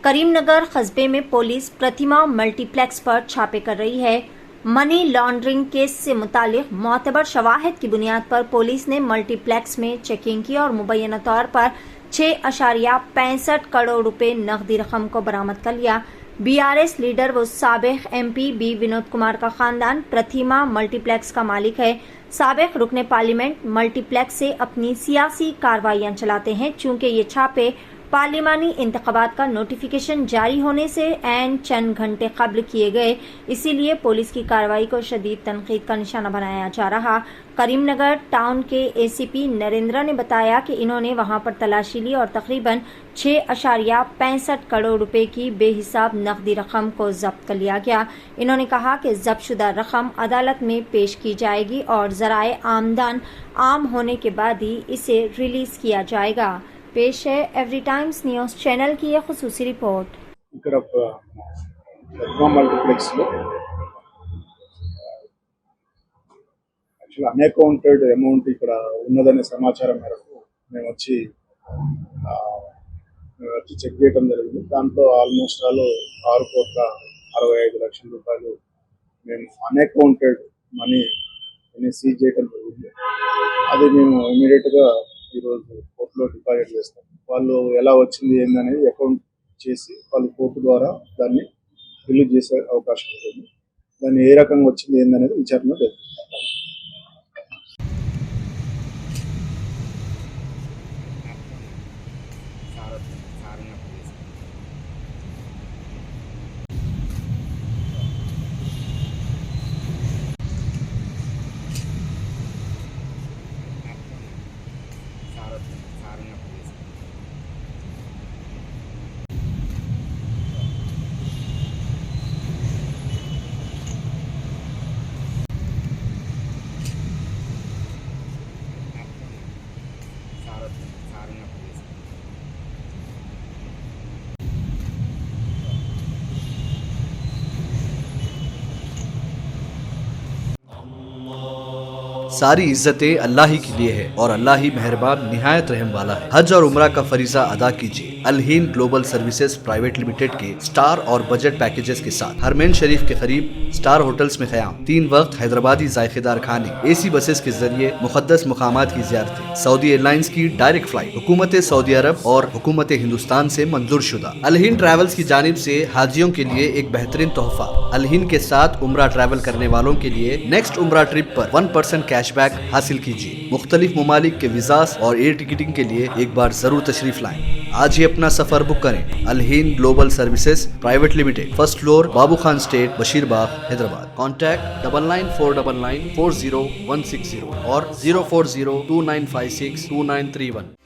करीमनगर कस्बे में पुलिस प्रतिमा मल्टीप्लेक्स पर छापे कर रही है। मनी लॉन्ड्रिंग केस से मुतालिक मोतबर शवाहिद की बुनियाद पर पुलिस ने मल्टीप्लेक्स में चेकिंग की और मुबैना तौर पर 6.65 करोड़ रुपए नकदी रकम को बरामद कर लिया। बीआरएस लीडर व साबिक एमपी बी विनोद कुमार का खानदान प्रतिमा मल्टीप्लेक्स का मालिक है। साबिक रुकने पार्लियामेंट मल्टीप्लेक्स से अपनी सियासी कार्रवाइयां चलाते हैं। चूंकि ये छापे पार्लिमानी इंतखाबात का नोटिफिकेशन जारी होने से ऐन चंद घंटे कब्ल किए गए, इसीलिए पुलिस की कार्रवाई को शदीद तनकीद का निशाना बनाया जा रहा। करीमनगर टाउन के एसीपी नरेंद्र ने बताया कि इन्होंने वहां पर तलाशी ली और तकरीबन 6.65 करोड़ रुपए की बेहिसाब नकदी रकम को जब्त कर लिया गया। इन्होंने कहा कि जब्तशुदा रकम अदालत में पेश की जाएगी और जराए आमदन आम होने के बाद ही इसे रिलीज किया जाएगा। पेश है एवरी टाइम्स न्यूज़ चैनल की यह खुसूसी रिपोर्ट। ఇక్కడ प्रतिमा मल्टीप्लेक्स లో యాక్చువల్లీ అన్అకౌంటెడ్ అమౌంట్ ఇక్కడ ఉన్నదనే సమాచారం మేరకు మేము వచ్చి చెక్ చేయడం జరిగింది। దాంట్లో ఆల్మోస్ట్ 6,65,00,000 రూపాయలు మేము అన్అకౌంటెడ్ మనీ సీజ్ చేయడం జరిగింది। అది మేము ఇమీడియట్ గా ఈరోజు కోర్టులో డిపాజిట్ చేస్తాం। వాళ్ళు ఎలా వచ్చింది ఏందనేది అకౌంట్ చేసి వాళ్ళు కోర్టు ద్వారా దాన్ని రిలీజ్ చేసే అవకాశం ఉంటుంది। దాన్ని ఏ రకంగా వచ్చింది ఏందనేది విచారణ జరుగుతుంది। सारी इज्जतें अल्लाह ही के लिए है और अल्लाह ही मेहरबान निहायत रहम वाला है। हज और उम्रा का फरीजा अदा कीजिए अलहीन ग्लोबल सर्विसेज प्राइवेट लिमिटेड के स्टार और बजट पैकेजेस के साथ। हरमैन शरीफ के करीब स्टार होटल्स में क़याम, 3 वक्त हैदराबादी जायकेदार खाने, एसी बसेस के जरिए मुकद्दस मुकामात की ज़ियारतें, सऊदी एयरलाइंस की डायरेक्ट फ्लाइट, हुकूमत सऊदी अरब और हुकूमत हिंदुस्तान से मंजूर शुदा। अलहीन ट्रैवल्स की जानिब से हाजियों के लिए एक बेहतरीन तोहफा। अलहीन के साथ उम्रा ट्रैवल करने वालों के लिए नेक्स्ट उम्रा ट्रिप पर 1% कैशबैक हासिल कीजिए। मुख्तलिफ ममालिक के वीज़ास और एयर टिकटिंग के लिए एक बार जरूर तशरीफ लाएं। आज ही अपना सफर बुक करें। Alheen global services private limited, first floor, Babu Khan estate, Basheerbagh, Hyderabad. Contact 9949940160 और 04029562931।